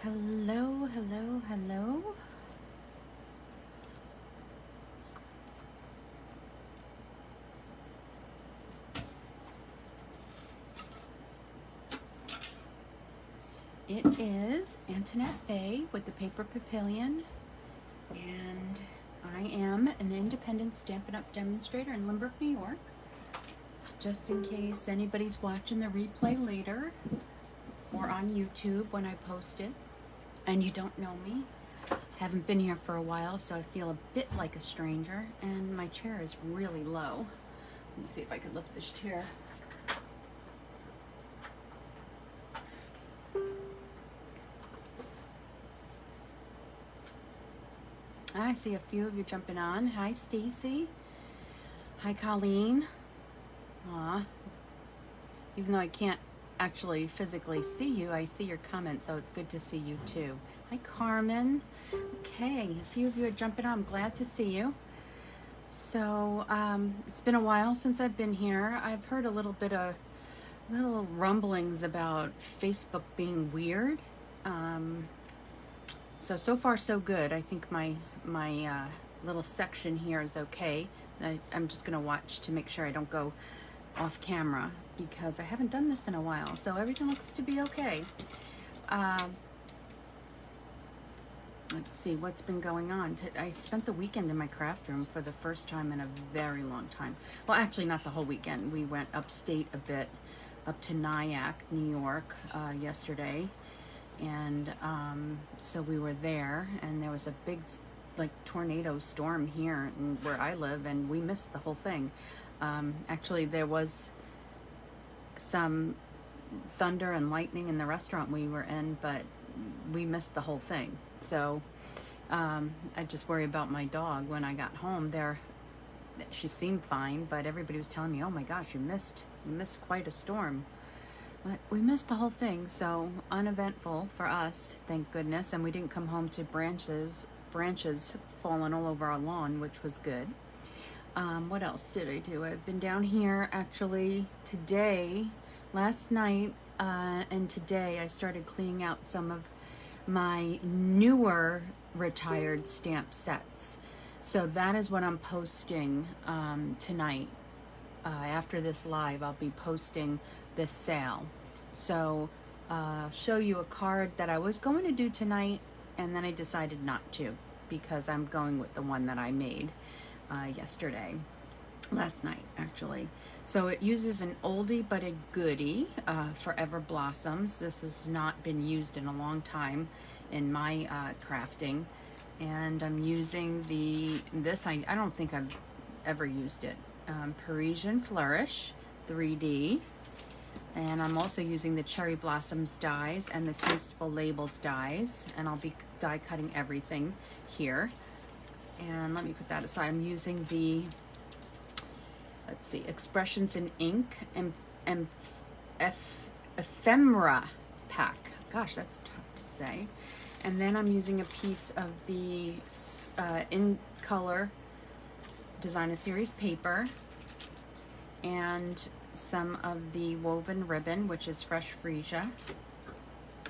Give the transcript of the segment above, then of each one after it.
Hello, hello, hello. It is Antoinette Bay with the Paper Papillion, and I am an independent Stampin' Up! Demonstrator in Lynbrook, New York. Just in case anybody's watching the replay later or on YouTube when I post it and you don't know me. Haven't been here for a while, so I feel a bit like a stranger, and my chair is really low. Let me see if I can lift this chair. I see a few of you jumping on. Hi, Stacy. Hi, Colleen. Aw. Even though I can't actually physically see you, I see your comments, so it's good to see you too. Hi, Carmen. Okay, a few of you are jumping on. I'm glad to see you. So, it's been a while since I've been here. I've heard a little bit of little rumblings about Facebook being weird. So far so good. I think my little section here is okay. I'm just gonna watch to make sure I don't go off camera because I haven't done this in a while. So everything looks to be okay. Let's see what's been going on. I spent the weekend in my craft room for the first time in a very long time. Well, actually not the whole weekend. We went upstate a bit, up to Nyack, New York, yesterday. And so we were there, and there was a big like tornado storm here where I live, and we missed the whole thing. Actually, there was some thunder and lightning in the restaurant we were in, but we missed the whole thing. So I just worry about my dog. When I got home there, she seemed fine, but everybody was telling me, oh my gosh, you missed quite a storm. But we missed the whole thing, so uneventful for us, thank goodness. And we didn't come home to branches falling all over our lawn, which was good. What else did I do? I've been down here actually today, last night, and today I started cleaning out some of my newer retired stamp sets. So that is what I'm posting tonight. After this live, I'll be posting this sale. So I'll show you a card that I was going to do tonight, and then I decided not to because I'm going with the one that I made last night actually. So it uses an oldie but a goodie, Forever Blossoms. This has not been used in a long time in my crafting, and I'm using this. I don't think I've ever used it. Parisian Flourish 3D, and I'm also using the Cherry Blossoms dies and the Tasteful Labels dies, and I'll be die cutting everything here. And let me put that aside. I'm using the, let's see, Expressions in Ink and Ephemera pack. Gosh, that's tough to say. And then I'm using a piece of the In Color Designer Series paper and some of the woven ribbon, which is Fresh Freesia,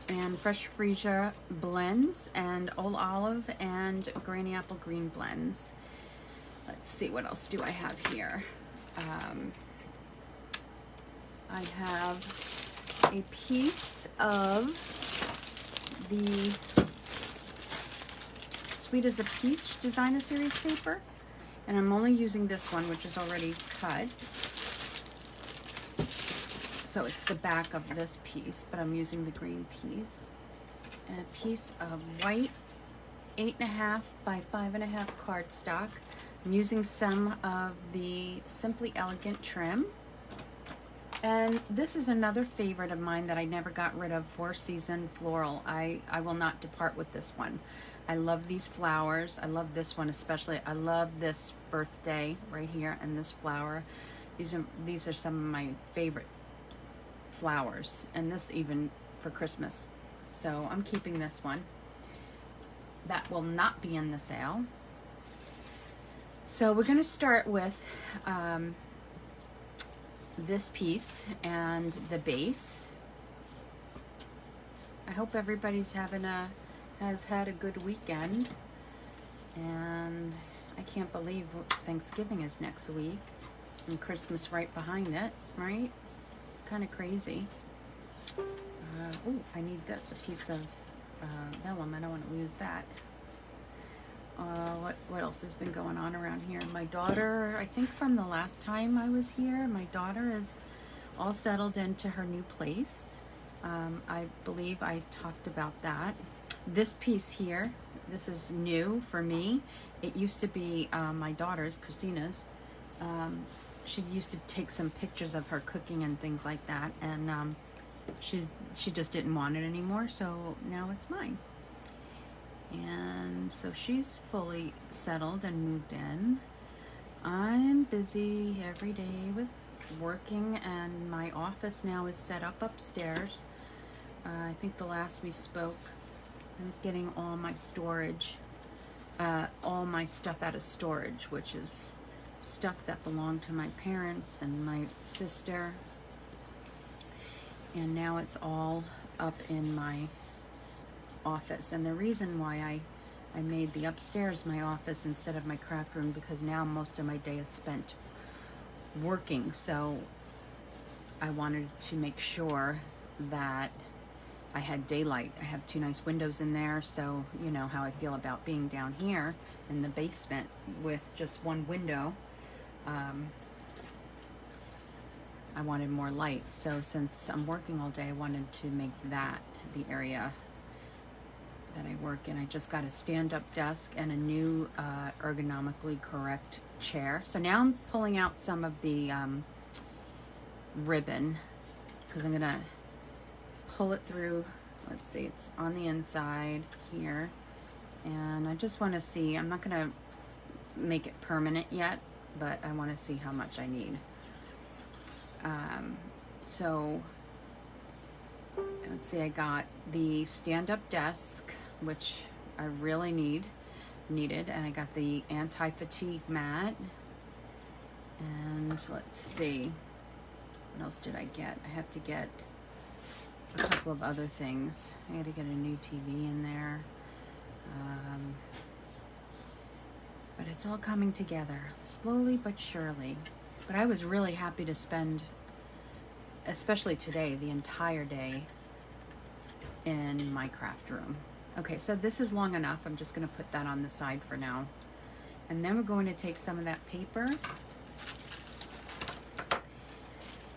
and Fresh Freesia blends and Old Olive and Granny Apple Green blends. Let's see, what else do I have here? I have a piece of the Sweet as a Peach Designer Series paper, and I'm only using this one, which is already cut. So it's the back of this piece, but I'm using the green piece. And a piece of white 8.5 by 5.5 cardstock. I'm using some of the Simply Elegant trim. And this is another favorite of mine that I never got rid of, Four Season Floral. I will not depart with this one. I love these flowers. I love this one especially. I love this birthday right here and this flower. These are some of my favorite flowers, and this even for Christmas. So I'm keeping this one. That will not be in the sale. So we're going to start with this piece and the base. I hope everybody's has had a good weekend. And I can't believe Thanksgiving is next week and Christmas right behind it, right? It's kind of crazy. Oh, I need this, a piece of vellum. I don't want to lose that. What else has been going on around here? My daughter, I think from the last time I was here, my daughter is all settled into her new place. I believe I talked about that. This piece here, this is new for me. It used to be my daughter's, Christina's. She used to take some pictures of her cooking and things like that, and she just didn't want it anymore, so now it's mine. And so she's fully settled and moved in. I'm busy every day with working, and my office now is set up upstairs. I think the last we spoke, I was getting all my storage, all my stuff out of storage, which is stuff that belonged to my parents and my sister. And now it's all up in my office. And the reason why I made the upstairs my office instead of my craft room, because now most of my day is spent working. So I wanted to make sure that I had daylight. I have 2 nice windows in there, so you know how I feel about being down here in the basement with just one window. I wanted more light, so since I'm working all day, I wanted to make that the area that I work in. I just got a stand-up desk and a new ergonomically correct chair. So now I'm pulling out some of the ribbon, because I'm gonna pull it through. Let's see, it's on the inside here, and I just want to see. I'm not gonna make it permanent yet, but I want to see how much I need. So let's see, I got the stand-up desk, which I really needed, and I got the anti-fatigue mat, and let's see, what else did I get? I have to get a couple of other things. I had to get a new TV in there, but it's all coming together slowly but surely. But I was really happy to spend, especially today, the entire day in my craft room. Okay, so this is long enough. I'm just going to put that on the side for now. And then we're going to take some of that paper,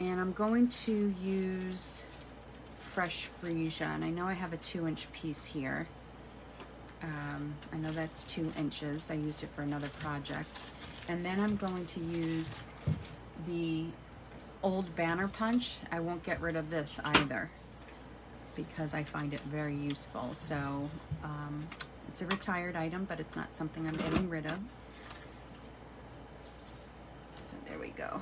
and I'm going to use fresh freesia. And I know I have a 2-inch piece here. I know that's 2 inches. I used it for another project. And then I'm going to use the old banner punch. I won't get rid of this either, because I find it very useful. So it's a retired item, but it's not something I'm getting rid of. So there we go.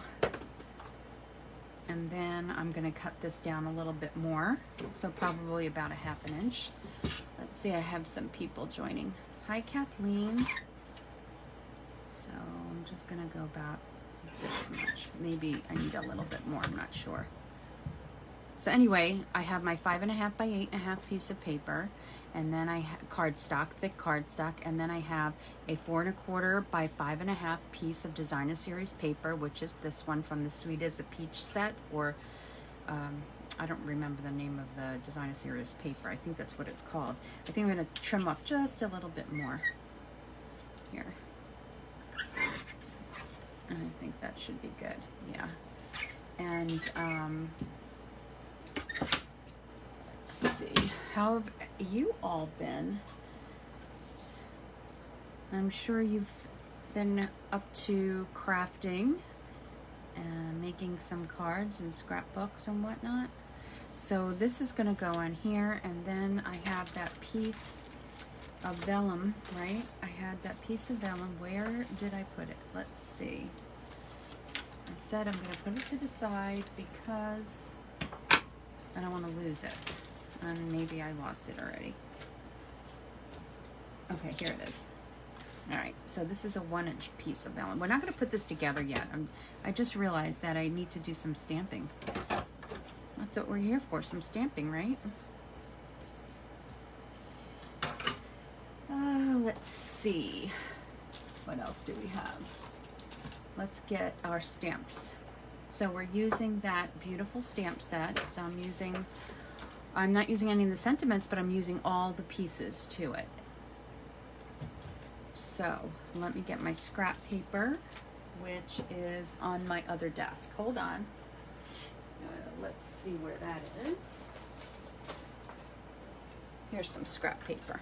And then I'm gonna cut this down a little bit more, so probably about 1/2 inch. Let's see, I have some people joining. Hi, Kathleen. So I'm just gonna go about this much. Maybe I need a little bit more, I'm not sure. So anyway, I have my 5.5 by 8.5 piece of paper, and then I have cardstock, thick cardstock, and then I have a 4.25 by 5.5 piece of Designer Series paper, which is this one from the Sweet as a Peach set, or I don't remember the name of the Designer Series paper. I think that's what it's called. I think I'm going to trim off just a little bit more here. And I think that should be good, yeah. And let's see, how have you all been? I'm sure you've been up to crafting and making some cards and scrapbooks and whatnot. So this is going to go on here, and then I have that piece of vellum, right? I had that piece of vellum. Where did I put it? Let's see. I said I'm going to put it to the side because I don't want to lose it. And maybe I lost it already. Okay, here it is. All right, so this is a 1-inch piece of vellum. We're not going to put this together yet. I just realized that I need to do some stamping. That's what we're here for, some stamping, right? let's see. What else do we have? Let's get our stamps. So we're using that beautiful stamp set. So I'm not using any of the sentiments, but I'm using all the pieces to it. So let me get my scrap paper, which is on my other desk. Hold on. Let's see where that is. Here's some scrap paper.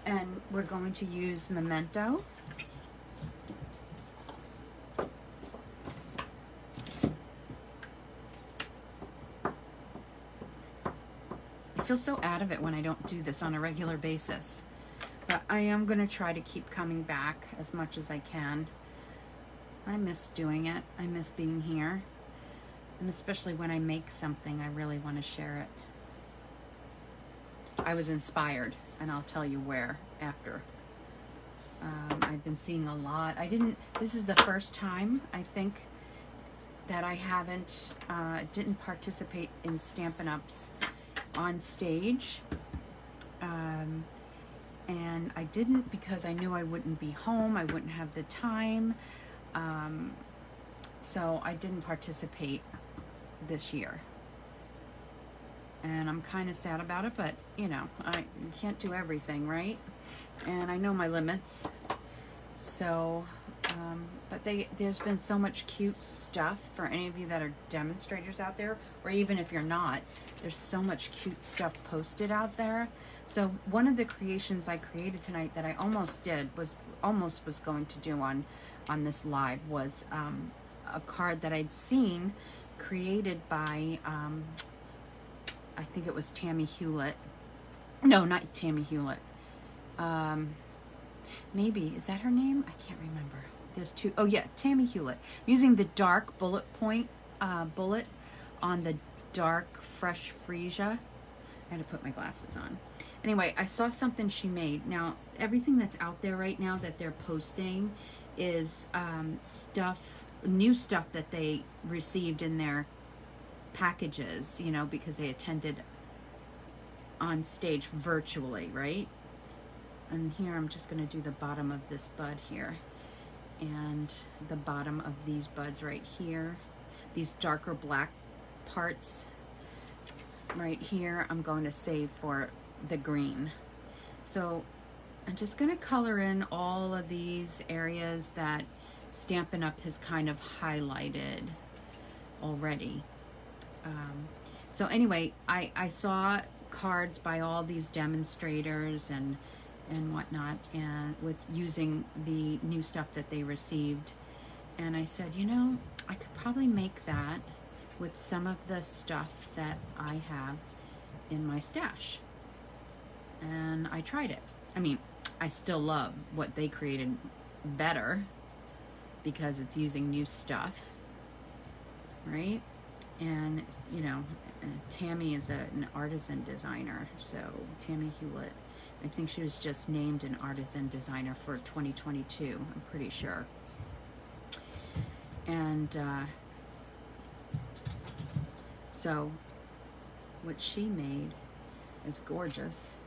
And we're going to use Memento. I feel so out of it when I don't do this on a regular basis. But I am going to try to keep coming back as much as I can. I miss doing it. I miss being here. And especially when I make something, I really want to share it. I was inspired, and I'll tell you where after. I've been seeing a lot. This is the first time, I think, that I didn't participate in Stampin' Ups on stage. And I didn't because I knew I wouldn't be home, I wouldn't have the time. So I didn't participate this year. And I'm kind of sad about it, but you know, I can't do everything, right? And I know my limits. So, but there's been so much cute stuff for any of you that are demonstrators out there, or even if you're not, there's so much cute stuff posted out there. So one of the creations I created tonight that I almost was going to do on this live was a card that I'd seen created by I think it was Tammy Hewlett. No, not Tammy Hewlett. Maybe, is that her name? I can't remember. There's two. Oh yeah, Tammy Hewlett. Using the dark bullet point bullet on the dark fresh freesia. I had to put my glasses on. Anyway, I saw something she made. Now, everything that's out there right now that they're posting is new stuff that they received in their packages, you know, because they attended on stage virtually, right? And here I'm just going to do the bottom of this bud here and the bottom of these buds right here. These darker black parts right here I'm going to save for the green. So I'm just going to color in all of these areas that Stampin' Up! Has kind of highlighted already. So anyway, I saw cards by all these demonstrators and whatnot, and with using the new stuff that they received. And I said, you know, I could probably make that with some of the stuff that I have in my stash. And I tried it. I mean, I still love what they created better because it's using new stuff, right? And, you know, Tammy is an artisan designer. So Tammy Hewlett, I think she was just named an artisan designer for 2022, I'm pretty sure. And so what she made is gorgeous.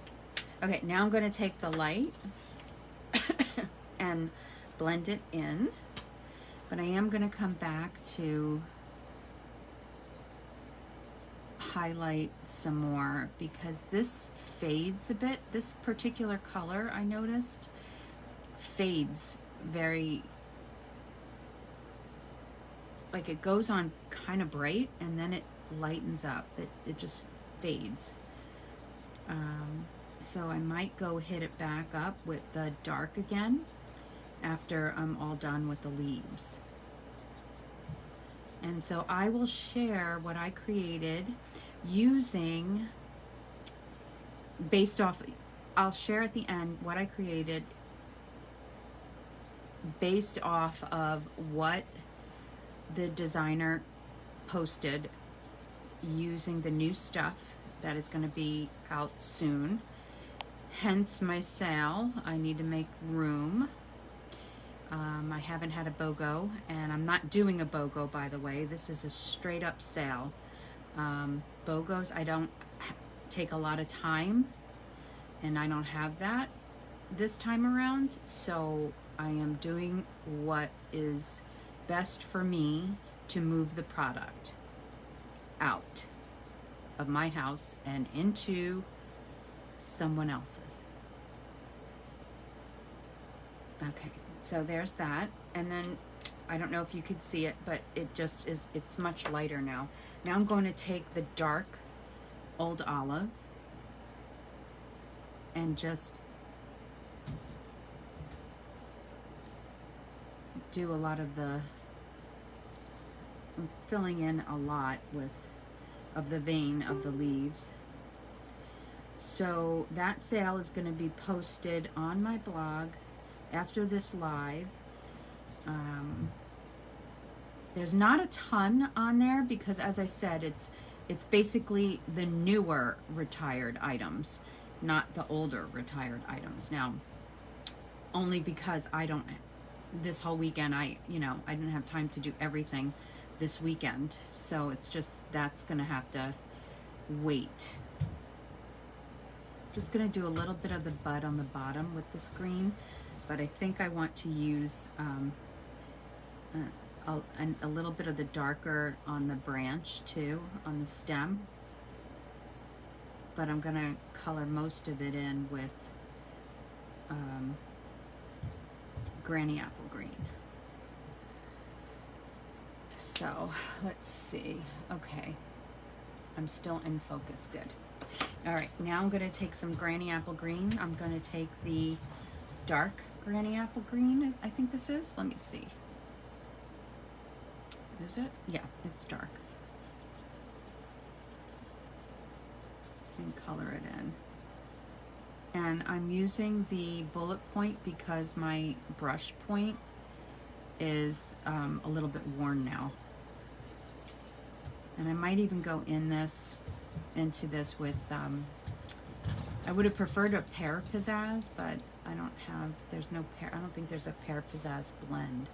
Okay, now I'm going to take the light and blend it in, but I am going to come back to highlight some more because this fades a bit. This particular color, I noticed, fades very, like it goes on kind of bright and then it lightens up. It just fades. So I might go hit it back up with the dark again after I'm all done with the leaves. And so I will share what I created using, I'll share at the end what I created based off of what the designer posted using the new stuff that is going to be out soon. Hence my sale. I need to make room. I haven't had a BOGO, and I'm not doing a BOGO, by the way. This is a straight up sale. BOGOs, I don't take a lot of time, and I don't have that. this time around, so I am doing what is best for me to move the product out of my house and into someone else's. Okay, so there's that. And then I don't know if you could see it, but it just is, it's much lighter now. Now I'm going to take the dark Old Olive and just do a lot of the, I'm filling in a lot with of the vein of the leaves. So that sale is going to be posted on my blog after this live. There's not a ton on there because, as I said, it's basically the newer retired items, not the older retired items. Now, only because this whole weekend I didn't have time to do everything this weekend, so it's just, that's gonna have to wait. Just gonna do a little bit of the bud on the bottom with this green, but I think I want to use a little bit of the darker on the branch too, on the stem. But I'm gonna color most of it in with Granny Apple Green. So let's see. Okay, I'm still in focus. Good. All right, now I'm going to take some Granny Apple Green. I'm going to take the dark Granny Apple Green, I think this is. Let me see. Is it? Yeah, it's dark. And color it in. And I'm using the bullet point because my brush point is a little bit worn now. And I might even go into this with, I would have preferred a Pear Pizzazz, but I don't think there's a Pear Pizzazz blend.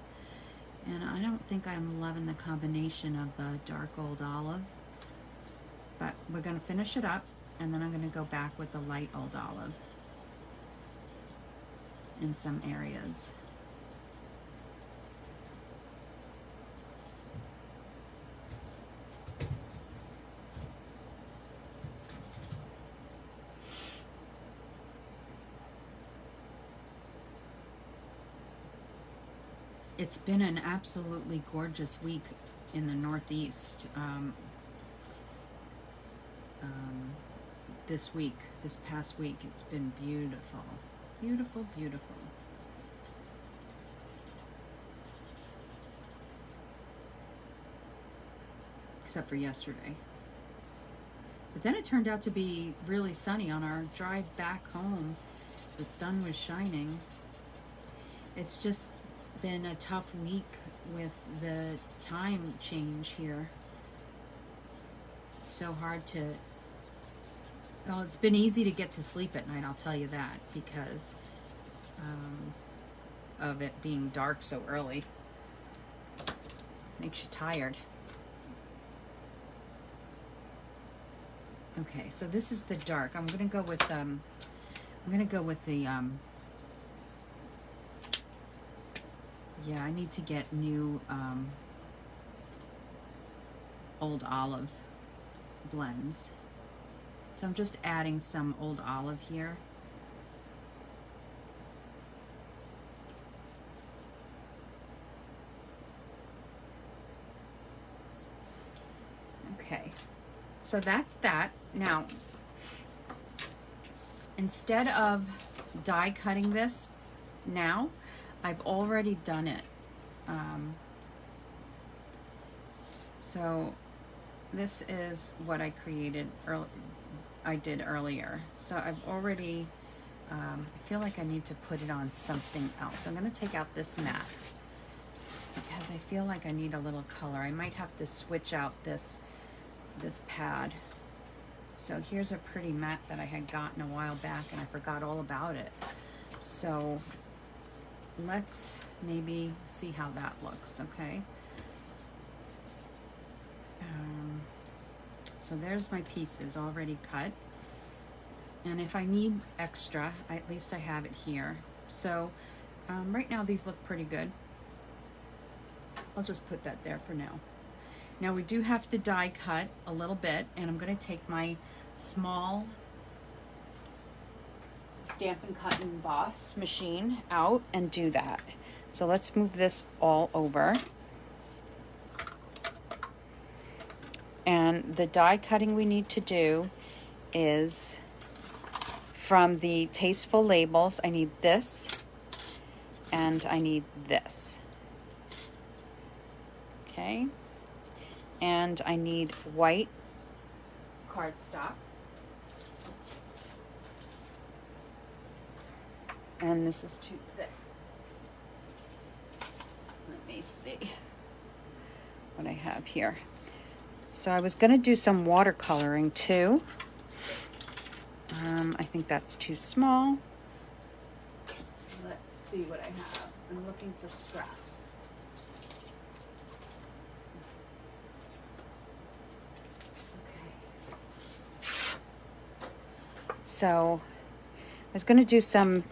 And I don't think I'm loving the combination of the dark Old Olive. But we're gonna finish it up, and then I'm gonna go back with the light Old Olive in some areas. It's been an absolutely gorgeous week in the Northeast. This past week, it's been beautiful. Beautiful, beautiful. Except for yesterday. But then it turned out to be really sunny on our drive back home. The sun was shining. It's just been a tough week with the time change here. It's so hard to, well, it's been easy to get to sleep at night, I'll tell you that, because of it being dark so early. Makes you tired. Okay, so this is the dark. I'm gonna go with the yeah, I need to get new Old Olive blends. So I'm just adding some Old Olive here. Okay, so that's that. Now, instead of die cutting this now, I've already done it. So this is what I did earlier. So I've already, I feel like I need to put it on something else. I'm gonna take out this mat because I feel like I need a little color. I might have to switch out this pad. So here's a pretty mat that I had gotten a while back and I forgot all about it. So let's maybe see how that looks, okay? So there's my pieces already cut. And if I need extra, at least I have it here. So right now these look pretty good. I'll just put that there for now. Now we do have to die cut a little bit, and I'm going to take my small Stampin' Cut and Emboss machine out and do that. So let's move this all over. And the die cutting we need to do is from the Tasteful Labels. I need this and I need this. Okay. And I need white cardstock. And this is too thick. Let me see what I have here. So I was going to do some watercoloring too. I think that's too small. Let's see what I have. I'm looking for scraps. So I was going to do some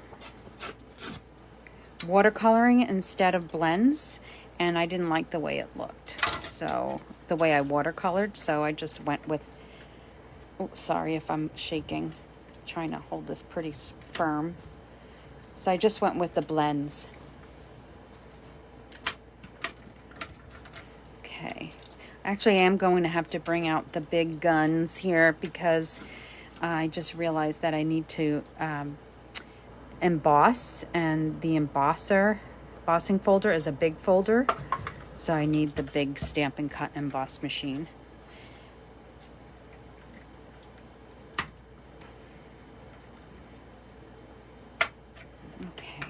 watercoloring instead of blends, and I didn't like the way it looked. So the way I watercolored, so I just went with, oh, sorry if I'm shaking, trying to hold this pretty firm. So I just went with the blends. Okay. Actually, I am going to have to bring out the big guns here because I just realized that I need to emboss, and the embossing folder is a big folder, so I need the big Stampin' Cut and Emboss machine. Okay,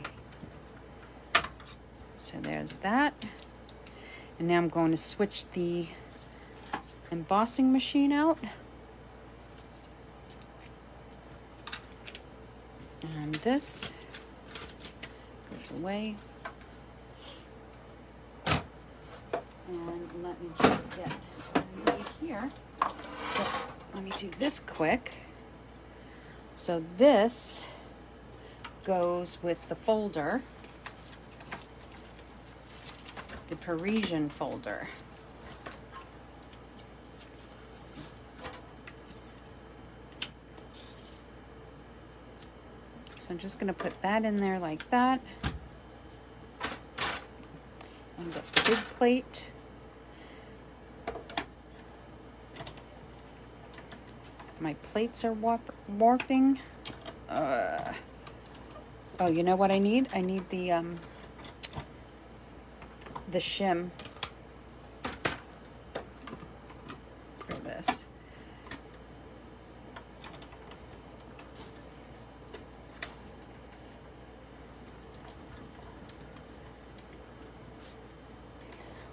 so there's that, and now I'm going to switch the embossing machine out. And this goes away. And let me just get what I need here. So let me do this quick. So this goes with the folder, the Parisian folder. So I'm just going to put that in there like that. And get the big plate. My plates are warping. Oh, you know what I need? I need the shim for this.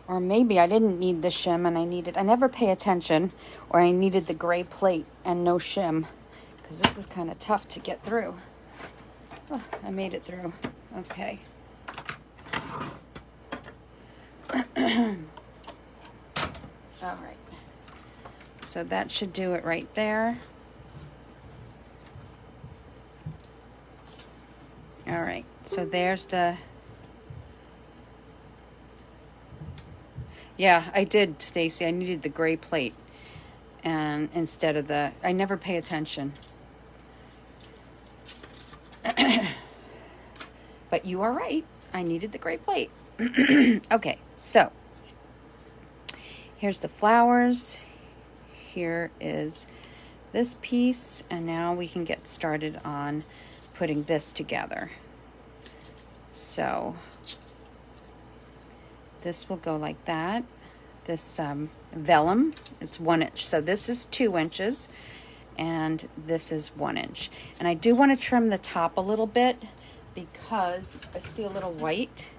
Or maybe I didn't need the shim and I never pay attention, or I needed the gray plate and no shim, because this is kind of tough to get through. Oh, I made it through. Okay. All right. So that should do it right there. All right. So there's the... Yeah, I did, Stacy. I needed the gray plate, and instead of the... I never pay attention. But you are right. I needed the gray plate. Okay, so here's the flowers. Here is this piece, and now we can get started on putting this together. So this will go like that. This vellum, it's 1 inch. So this is 2 inches, and this is 1 inch. And I do want to trim the top a little bit because I see a little white,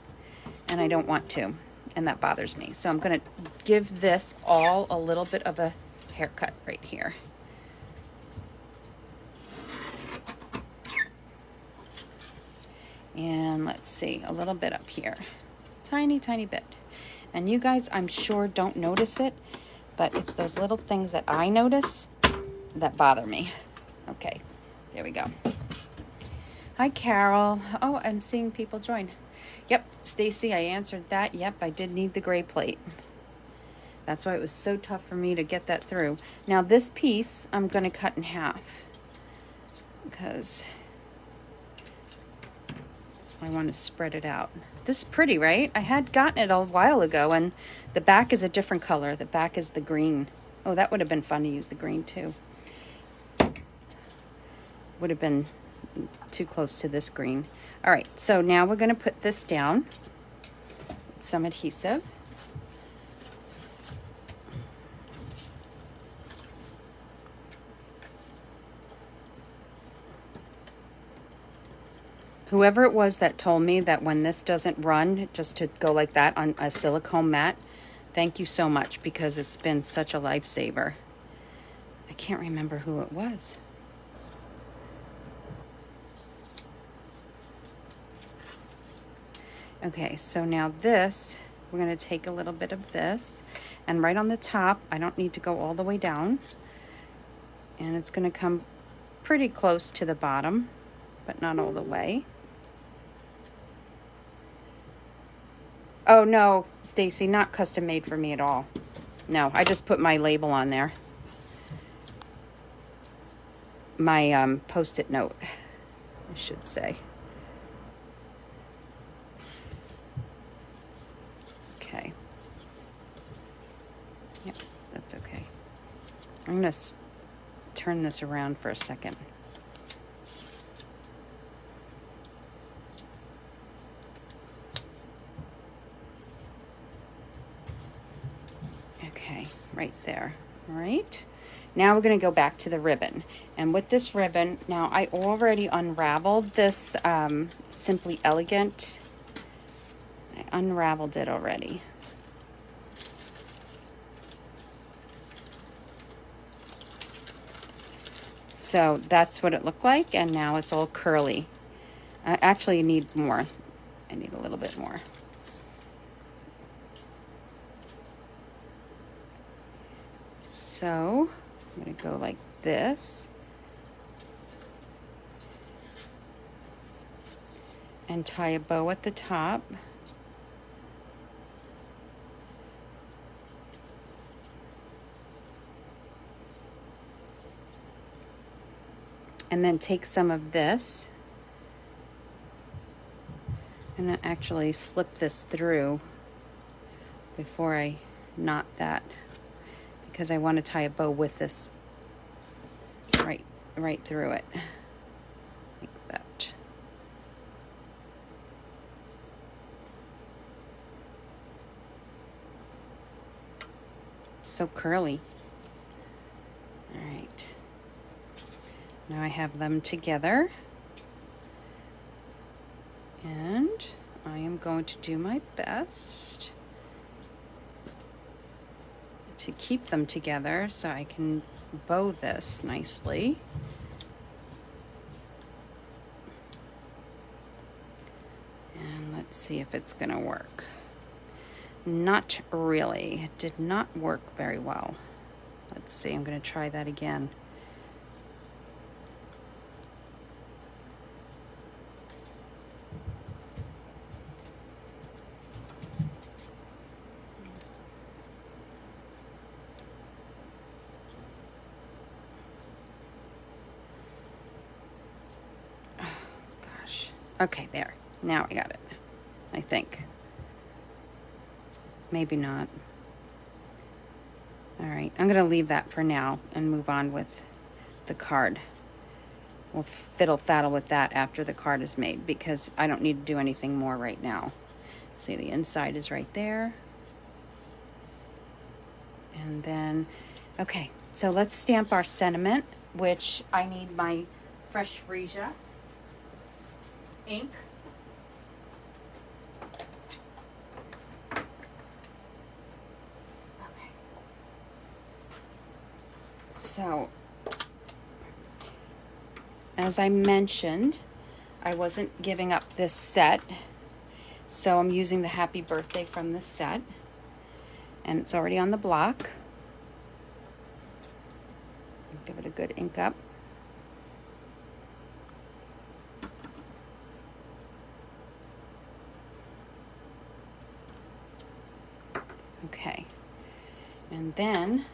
and I don't want to, and that bothers me. So I'm going to give this all a little bit of a haircut right here. And let's see, a little bit up here. Tiny, tiny bit. And you guys, I'm sure, don't notice it, but it's those little things that I notice that bother me. Okay, There we go. Hi, Carol. Oh, I'm seeing people join. Yep, Stacy, I answered that. Yep, I did need the gray plate. That's why it was so tough for me to get that through. Now this piece I'm going to cut in half because I want to spread it out. This is pretty, right? I had gotten it a while ago, and the back is a different color. The back is the green. Oh, that would have been fun to use the green too. Would have been too close to this green. All right, so now we're going to put this down with some adhesive. Whoever it was that told me that when this doesn't run, just to go like that on a silicone mat, thank you so much, because it's been such a lifesaver. I can't remember who it was. Okay, so now this, we're going to take a little bit of this, and right on the top, I don't need to go all the way down, and it's going to come pretty close to the bottom, but not all the way. Oh no, Stacy, not custom made for me at all. No, I just put my label on there. My post-it note, I should say. Okay. Yep, that's okay. I'm gonna turn this around for a second. Okay, right there. All right. Now we're going to go back to the ribbon. And with this ribbon, now I already unraveled this Simply Elegant. I unraveled it already. So that's what it looked like, and now it's all curly. I actually need more. I need a little bit more. So I'm going to go like this. And tie a bow at the top. And then take some of this and actually slip this through before I knot that, because I want to tie a bow with this right through it, like that. So curly. All right. Now I have them together, and I am going to do my best to keep them together so I can bow this nicely. And let's see if it's gonna work. Not really. It did not work very well. Let's see, I'm gonna try that again. Okay, there. Now I got it, I think. Maybe not. All right, I'm gonna leave that for now and move on with the card. We'll fiddle-faddle with that after the card is made, because I don't need to do anything more right now. See, the inside is right there. And then, okay, so let's stamp our sentiment, which I need my Fresh Freesia ink. Okay. So, as I mentioned, I wasn't giving up this set, so I'm using the Happy Birthday from this set, and it's already on the block. Give it a good ink up. And then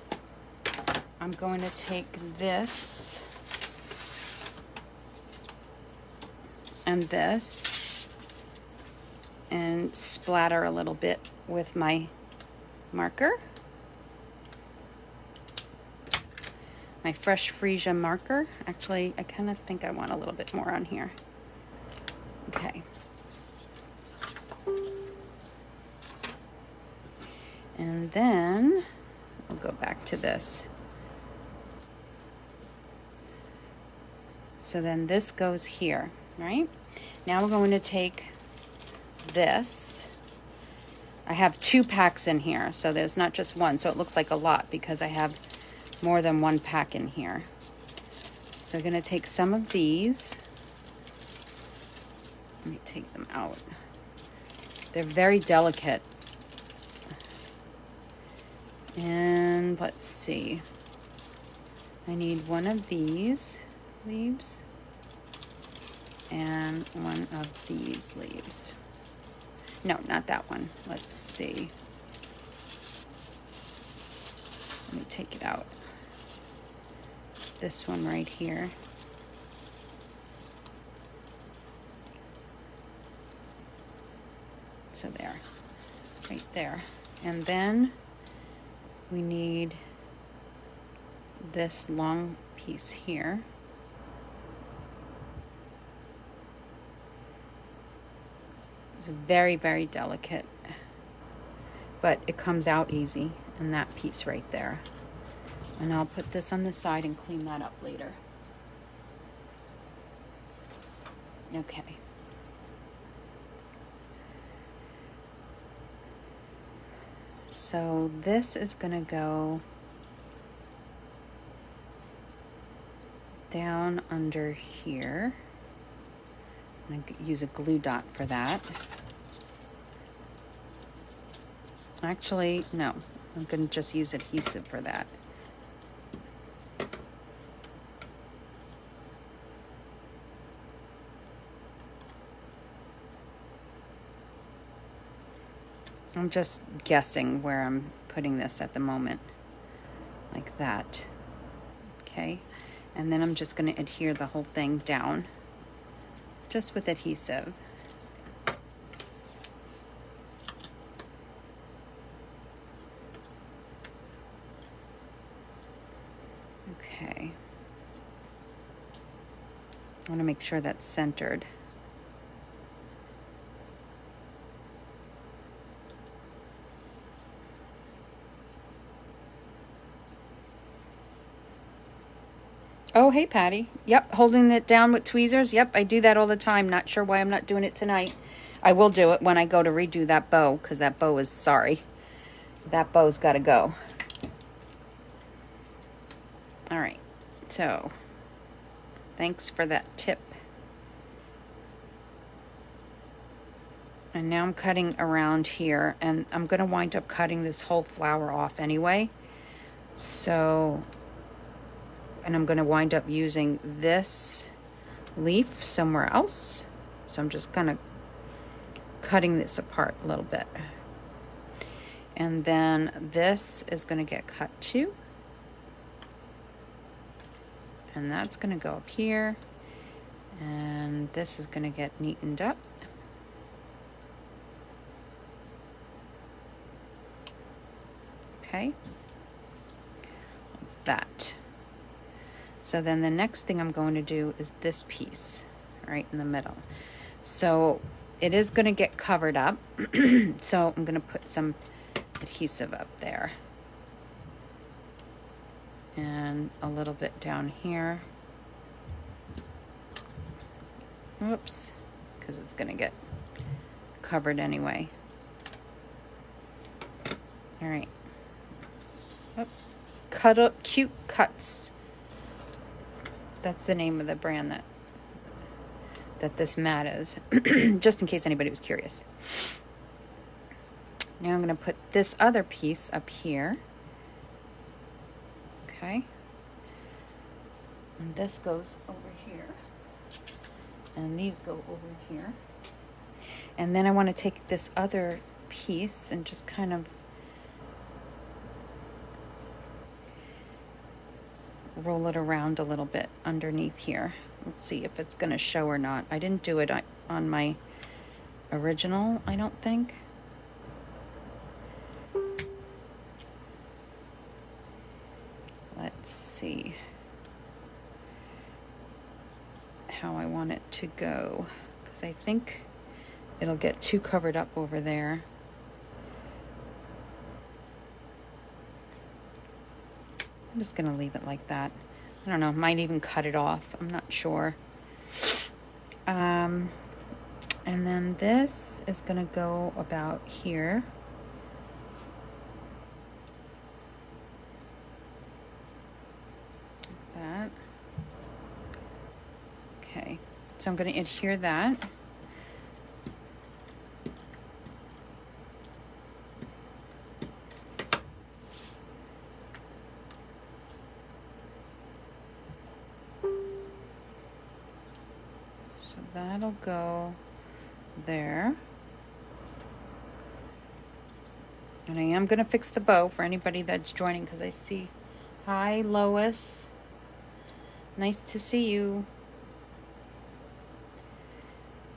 I'm going to take this and this and splatter a little bit with my marker. My Fresh Freesia marker. Actually, I kind of think I want a little bit more on here. Okay. And then we'll go back to this. So then this goes here, right? Now we're going to take this. I have 2 packs in here, so there's not just one. So it looks like a lot because I have more than 1 pack in here. So I'm going to take some of these. Let me take them out. They're very delicate. And let's see. I need one of these leaves and one of these leaves. No, not that one. Let's see. Let me take it out. This one right here. So there, right there. And then we need this long piece here. It's very, very delicate, but it comes out easy, and that piece right there. And I'll put this on the side and clean that up later. Okay. So this is gonna go down under here. I'm gonna use a glue dot for that. Actually, no, I'm gonna just use adhesive for that. I'm just guessing where I'm putting this at the moment, like that. Okay, and then I'm just going to adhere the whole thing down, just with adhesive. Okay, I want to make sure that's centered. Oh, hey, Patty. Yep, holding it down with tweezers. Yep, I do that all the time. Not sure why I'm not doing it tonight. I will do it when I go to redo that bow, because that bow is sorry. That bow's got to go. All right, so thanks for that tip. And now I'm cutting around here, and I'm going to wind up cutting this whole flower off anyway. So... and I'm going to wind up using this leaf somewhere else. So I'm just kind of cutting this apart a little bit. And then this is going to get cut too. And that's going to go up here. And this is going to get neatened up. Okay. Like that. So then the next thing I'm going to do is this piece right in the middle. So it is going to get covered up. So I'm going to put some adhesive up there. And a little bit down here. Oops, because it's going to get covered anyway. All right. Oh, Cut Up Cute Cuts. That's the name of the brand that this mat is, just in case anybody was curious. Now I'm going to put this other piece up here. Okay. And this goes over here. And these go over here. And then I want to take this other piece and just kind of roll it around a little bit underneath here. Let's see if it's going to show or not. I didn't do it on my original, I don't think. Let's see how I want it to go, because I think it'll get too covered up over there. I'm just gonna leave it like that. I don't know, might even cut it off, I'm not sure. And then this is gonna go about here. Like that. Okay, so I'm gonna adhere that. So that'll go there. And I am going to fix the bow for anybody that's joining, because I see, hi Lois, nice to see you.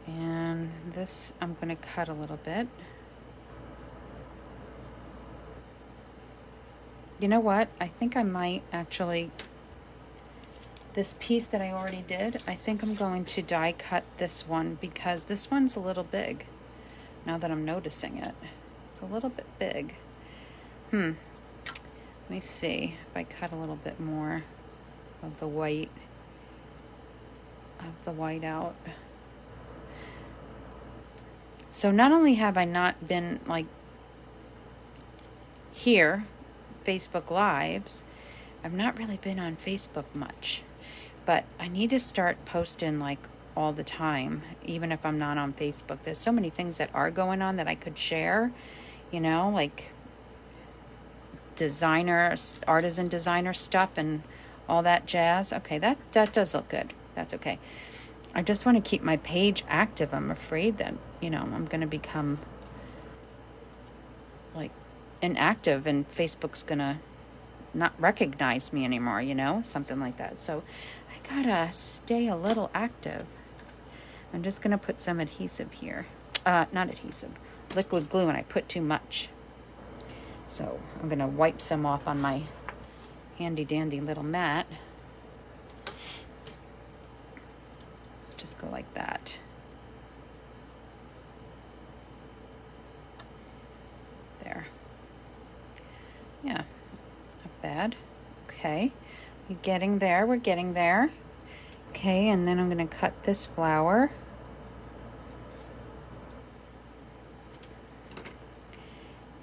And this I'm going to cut a little bit. You know what, I think I might actually, this piece that I already did, I think I'm going to die cut this one, because this one's a little big now that I'm noticing it. It's a little bit big. Let me see if I cut a little bit more of the white out. So not only have I not been like here, Facebook Lives, I've not really been on Facebook much, but I need to start posting like all the time, even if I'm not on Facebook. There's so many things that are going on that I could share, you know, like designer, artisan designer stuff and all that jazz. Okay, that does look good. That's okay. I just want to keep my page active. I'm afraid that, you know, I'm going to become like inactive and Facebook's going to not recognize me anymore, you know, something like that. So I gotta stay a little active. I'm just gonna put some adhesive here. Not adhesive, liquid glue, and I put too much. So I'm gonna wipe some off on my handy dandy little mat. Just go like that. There. Yeah, not bad. Okay, we're getting there, we're getting there. Okay, and then I'm gonna cut this flower.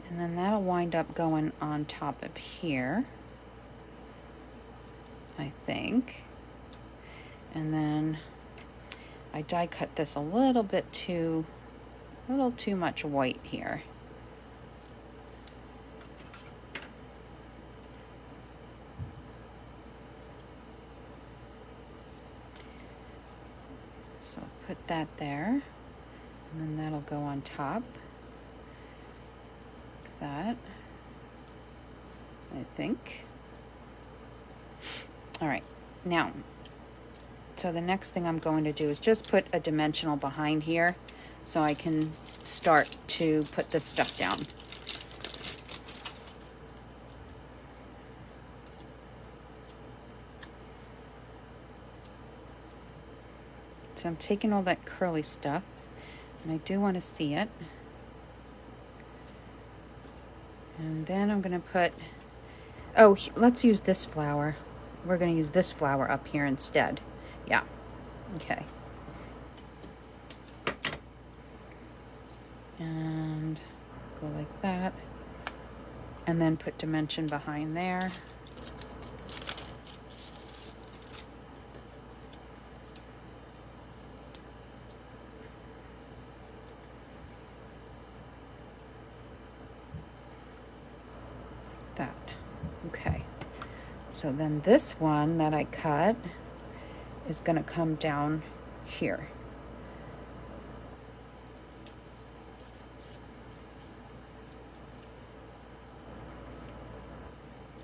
And then that'll wind up going on top of here, I think. And then I die cut this a little too much white here. So put that there, and then that'll go on top. That, I think. All right, now, so the next thing I'm going to do is just put a dimensional behind here so I can start to put this stuff down. So I'm taking all that curly stuff, and I do want to see it. And then I'm going to put, oh, let's use this flower. We're going to use this flower up here instead. Yeah, okay. And go like that. And then put dimension behind there. That. Okay. So then this one that I cut is going to come down here.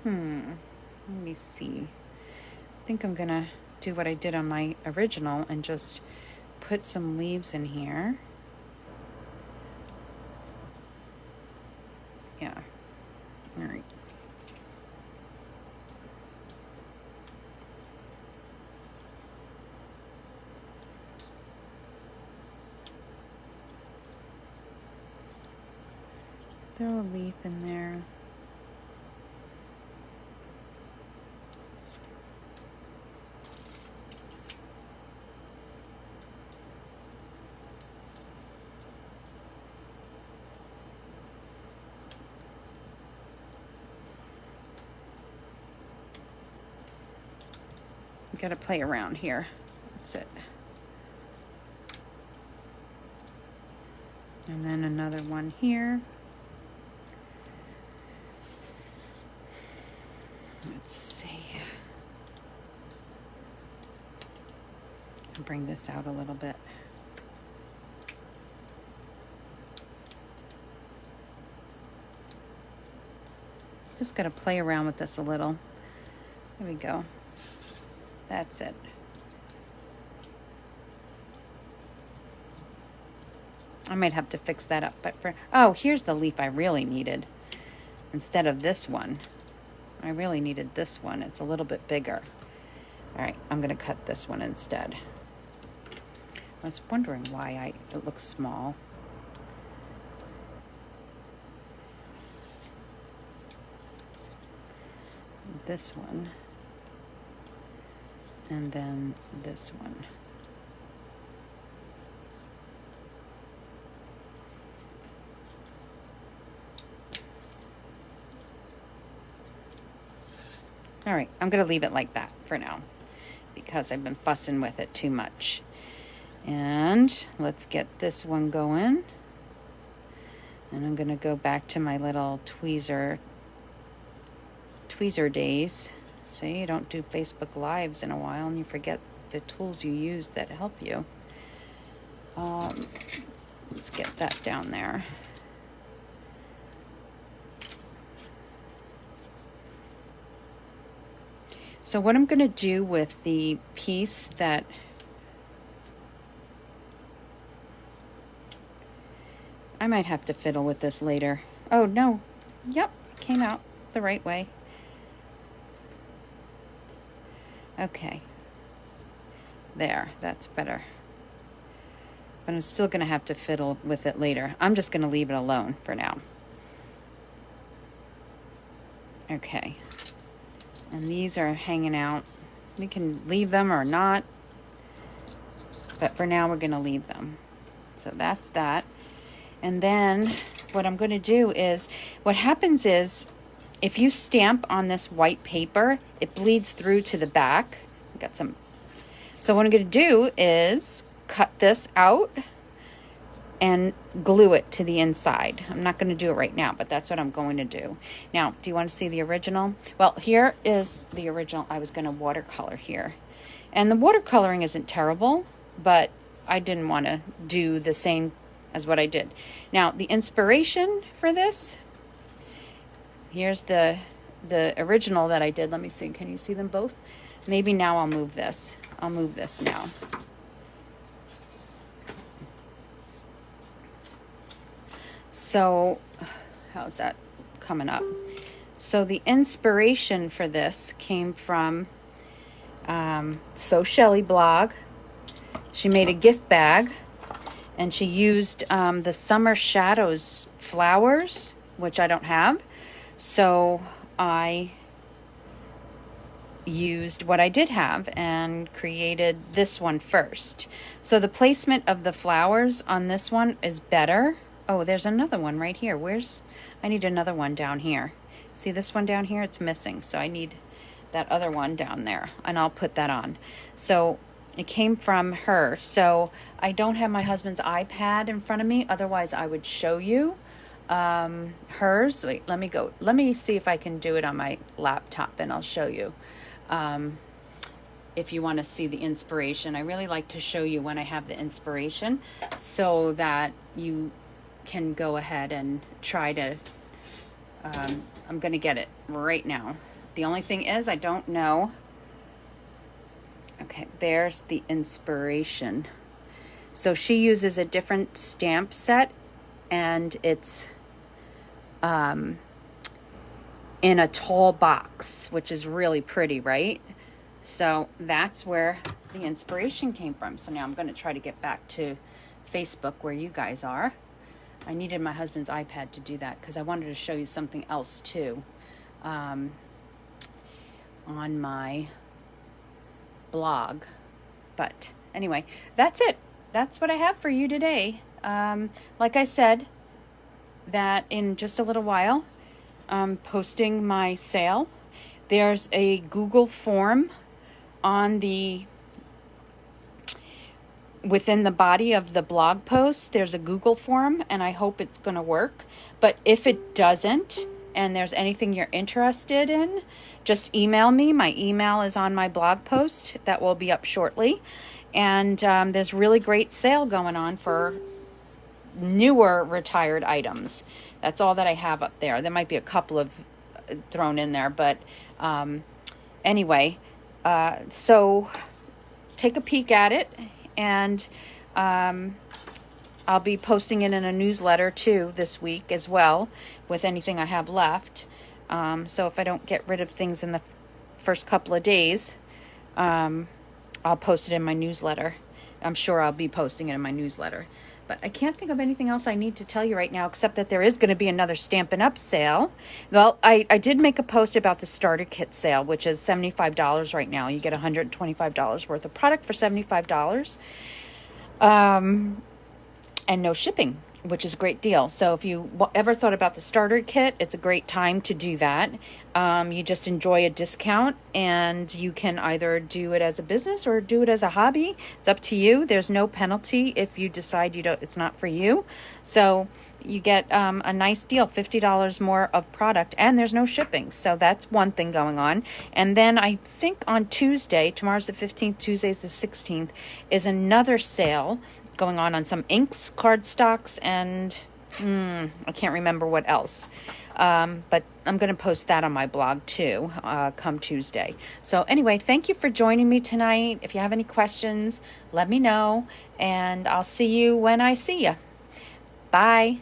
Let me see. think I'm gonna do what I did on my original and just put some leaves in here. Yeah. All right. Throw a leaf in there. Got to play around here. That's it. And then another one here. Let's see. I'll bring this out a little bit. Just got to play around with this a little. There we go. That's it. I might have to fix that up, but oh, here's the leaf I really needed. Instead of this one. I really needed this one. It's a little bit bigger. All right, I'm gonna cut this one instead. I was wondering why it looks small. This one. And then this one. All right, I'm gonna leave it like that for now because I've been fussing with it too much. And let's get this one going. And I'm gonna go back to my little tweezer days. See, you don't do Facebook Lives in a while and you forget the tools you use that help you. Let's get that down there. So what I'm going to do with the piece that I might have to fiddle with this later. Oh, no. Yep, came out the right way. Okay. There, that's better. But I'm still going to have to fiddle with it later. I'm just going to leave it alone for now. Okay. And these are hanging out. We can leave them or not. But for now, we're going to leave them. So that's that. And then what I'm going to do is, what happens is, if you stamp on this white paper, it bleeds through to the back. I got some. So what I'm going to do is cut this out and glue it to the inside. I'm not going to do it right now, but that's what I'm going to do. Now, do you want to see the original? Well, here is the original. I was going to watercolor here. And the watercoloring isn't terrible, but I didn't want to do the same as what I did. Now, the inspiration for this, here's the original that I did. Let me see. Can you see them both? Maybe now I'll move this. I'll move this now. So, how's that coming up? So the inspiration for this came from So Shelley blog. She made a gift bag, and she used the Summer Shadows flowers, which I don't have. So I used what I did have and created this one first. So the placement of the flowers on this one is better. Oh, there's another one right here. I need another one down here. See this one down here? It's missing. So I need that other one down there, and I'll put that on. So it came from her. So I don't have my husband's iPad in front of me. Otherwise, I would show you hers. Wait, let me see if I can do it on my laptop, and I'll show you. If you want to see the inspiration, I really like to show you when I have the inspiration so that you can go ahead and try to, I'm going to get it right now. The only thing is I don't know Okay, there's the inspiration. So she uses a different stamp set, and it's in a tall box, which is really pretty, right? So that's where the inspiration came from. So now I'm going to try to get back to Facebook where you guys are. I needed my husband's iPad to do that because I wanted to show you something else too on my blog. But anyway, that's it. That's what I have for you today. Like I said, that in just a little while, I'm posting my sale. There's a Google form on within the body of the blog post. There's a Google form, and I hope it's going to work. But if it doesn't, and there's anything you're interested in, just email me. My email is on my blog post that will be up shortly. And there's really great sale going on for newer retired items. That's all that I have up there. There might be a couple of thrown in there, but anyway, so take a peek at it, and I'll be posting it in a newsletter too this week as well with anything I have left. So if I don't get rid of things in the first couple of days, I'll post it in my newsletter. I'm sure I'll be posting it in my newsletter. But I can't think of anything else I need to tell you right now, except that there is going to be another Stampin' Up! Sale. Well, I did make a post about the starter kit sale, which is $75 right now. You get $125 worth of product for $75. And no shipping, which is a great deal. So if you ever thought about the starter kit, it's a great time to do that. You just enjoy a discount, and you can either do it as a business or do it as a hobby. It's up to you. There's no penalty if you decide it's not for you. So you get a nice deal, $50 more of product, and there's no shipping. So that's one thing going on. And then I think on Tuesday, tomorrow's the 15th, Tuesday's the 16th, is another sale going on some inks, cardstocks, and I can't remember what else. But I'm going to post that on my blog too, come Tuesday. So anyway, thank you for joining me tonight. If you have any questions, let me know, and I'll see you when I see you. Bye.